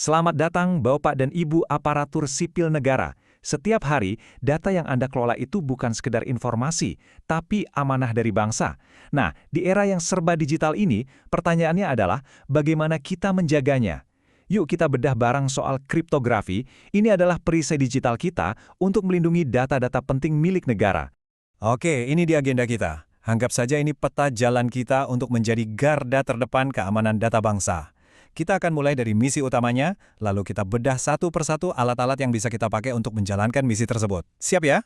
Selamat datang Bapak dan Ibu aparatur sipil negara. Setiap hari, data yang Anda kelola itu bukan sekedar informasi, tapi amanah dari bangsa. Nah, di era yang serba digital ini, pertanyaannya adalah bagaimana kita menjaganya? Yuk kita bedah bareng soal kriptografi. Ini adalah perisai digital kita untuk melindungi data-data penting milik negara. Oke, ini di agenda kita. Anggap saja ini peta jalan kita untuk menjadi garda terdepan keamanan data bangsa. Kita akan mulai dari misi utamanya, lalu kita bedah satu persatu alat-alat yang bisa kita pakai untuk menjalankan misi tersebut. Siap ya?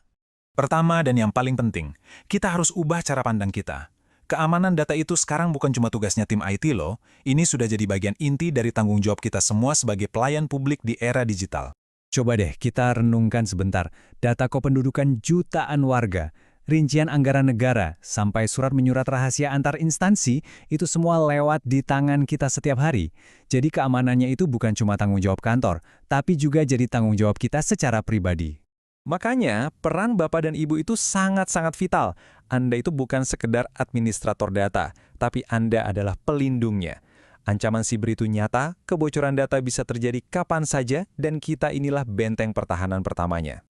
Pertama dan yang paling penting, kita harus ubah cara pandang kita. Keamanan data itu sekarang bukan cuma tugasnya tim IT loh, ini sudah jadi bagian inti dari tanggung jawab kita semua sebagai pelayan publik di era digital. Coba deh kita renungkan sebentar, data kependudukan jutaan warga, rincian anggaran negara, sampai surat menyurat rahasia antar instansi, itu semua lewat di tangan kita setiap hari. Jadi keamanannya itu bukan cuma tanggung jawab kantor, tapi juga jadi tanggung jawab kita secara pribadi. Makanya, peran Bapak dan Ibu itu sangat-sangat vital. Anda itu bukan sekedar administrator data, tapi Anda adalah pelindungnya. Ancaman siber itu nyata, kebocoran data bisa terjadi kapan saja, dan kita inilah benteng pertahanan pertamanya.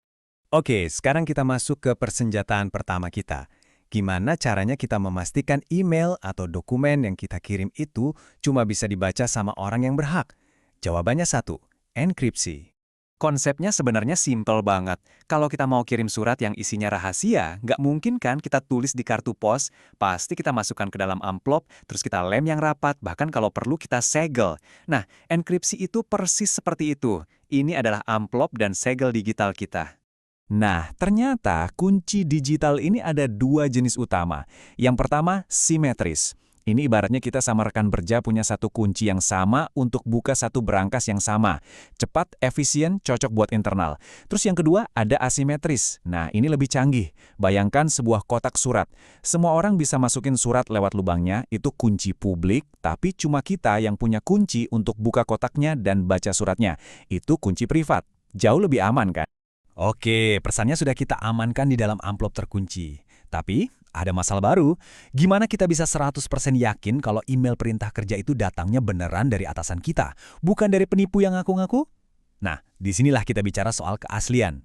Oke, sekarang kita masuk ke persenjataan pertama kita. Gimana caranya kita memastikan email atau dokumen yang kita kirim itu cuma bisa dibaca sama orang yang berhak? Jawabannya satu, enkripsi. Konsepnya sebenarnya simpel banget. Kalau kita mau kirim surat yang isinya rahasia, nggak mungkin kan kita tulis di kartu pos, pasti kita masukkan ke dalam amplop, terus kita lem yang rapat, bahkan kalau perlu kita segel. Nah, enkripsi itu persis seperti itu. Ini adalah amplop dan segel digital kita. Nah, ternyata kunci digital ini ada dua jenis utama. Yang pertama, simetris. Ini ibaratnya kita sama rekan kerja punya satu kunci yang sama untuk buka satu berangkas yang sama. Cepat, efisien, cocok buat internal. Terus yang kedua, ada asimetris. Nah, ini lebih canggih. Bayangkan sebuah kotak surat. Semua orang bisa masukin surat lewat lubangnya, itu kunci publik, tapi cuma kita yang punya kunci untuk buka kotaknya dan baca suratnya. Itu kunci privat. Jauh lebih aman kan? Oke, pesannya sudah kita amankan di dalam amplop terkunci. Tapi, ada masalah baru. Gimana kita bisa 100% yakin kalau email perintah kerja itu datangnya beneran dari atasan kita, bukan dari penipu yang ngaku-ngaku? Nah, disinilah kita bicara soal keaslian.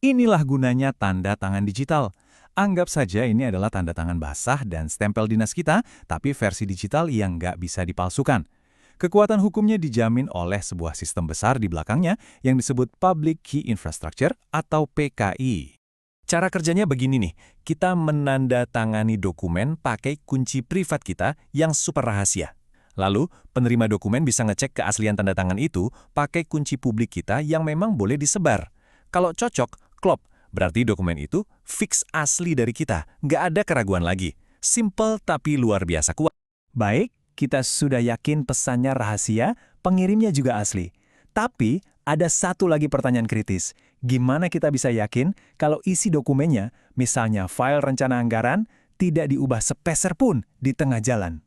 Inilah gunanya tanda tangan digital. Anggap saja ini adalah tanda tangan basah dan stempel dinas kita, tapi versi digital yang nggak bisa dipalsukan. Kekuatan hukumnya dijamin oleh sebuah sistem besar di belakangnya yang disebut Public Key Infrastructure atau PKI. Cara kerjanya begini nih, kita menandatangani dokumen pakai kunci privat kita yang super rahasia. Lalu, penerima dokumen bisa ngecek keaslian tanda tangan itu pakai kunci publik kita yang memang boleh disebar. Kalau cocok, klop, berarti dokumen itu fix asli dari kita, nggak ada keraguan lagi. Simple tapi luar biasa kuat. Baik, kita sudah yakin pesannya rahasia, pengirimnya juga asli. Tapi, ada satu lagi pertanyaan kritis. Gimana kita bisa yakin kalau isi dokumennya, misalnya file rencana anggaran, tidak diubah sepeser pun di tengah jalan?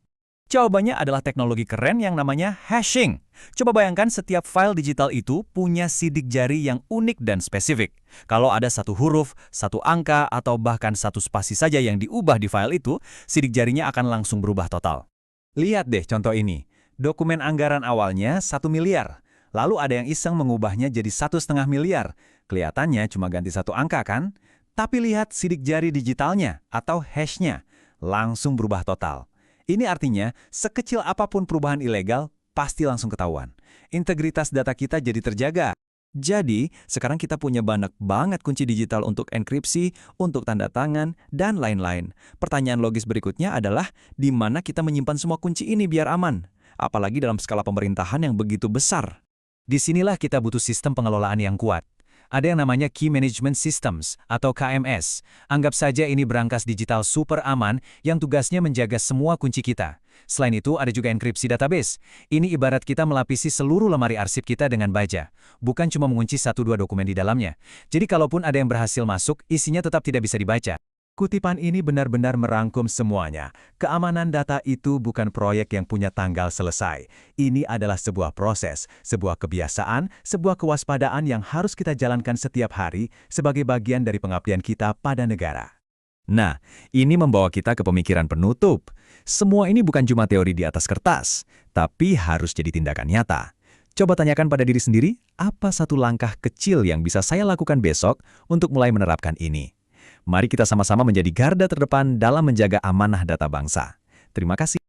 Jawabannya adalah teknologi keren yang namanya hashing. Coba bayangkan setiap file digital itu punya sidik jari yang unik dan spesifik. Kalau ada satu huruf, satu angka, atau bahkan satu spasi saja yang diubah di file itu, sidik jarinya akan langsung berubah total. Lihat deh contoh ini. Dokumen anggaran awalnya 1 miliar. Lalu ada yang iseng mengubahnya jadi 1,5 miliar. Kelihatannya cuma ganti satu angka kan? Tapi lihat sidik jari digitalnya atau hashnya. Langsung berubah total. Ini artinya sekecil apapun perubahan ilegal pasti langsung ketahuan. Integritas data kita jadi terjaga. Jadi, sekarang kita punya banyak banget kunci digital untuk enkripsi, untuk tanda tangan, dan lain-lain. Pertanyaan logis berikutnya adalah, di mana kita menyimpan semua kunci ini biar aman? Apalagi dalam skala pemerintahan yang begitu besar. Disinilah kita butuh sistem pengelolaan yang kuat. Ada yang namanya Key Management Systems atau KMS. Anggap saja ini berangkas digital super aman yang tugasnya menjaga semua kunci kita. Selain itu, ada juga enkripsi database. Ini ibarat kita melapisi seluruh lemari arsip kita dengan baja. Bukan cuma mengunci 1-2 dokumen di dalamnya. Jadi kalaupun ada yang berhasil masuk, isinya tetap tidak bisa dibaca. Kutipan ini benar-benar merangkum semuanya. Keamanan data itu bukan proyek yang punya tanggal selesai. Ini adalah sebuah proses, sebuah kebiasaan, sebuah kewaspadaan yang harus kita jalankan setiap hari sebagai bagian dari pengabdian kita pada negara. Nah, ini membawa kita ke pemikiran penutup. Semua ini bukan cuma teori di atas kertas, tapi harus jadi tindakan nyata. Coba tanyakan pada diri sendiri, apa satu langkah kecil yang bisa saya lakukan besok untuk mulai menerapkan ini? Mari kita sama-sama menjadi garda terdepan dalam menjaga amanah data bangsa. Terima kasih.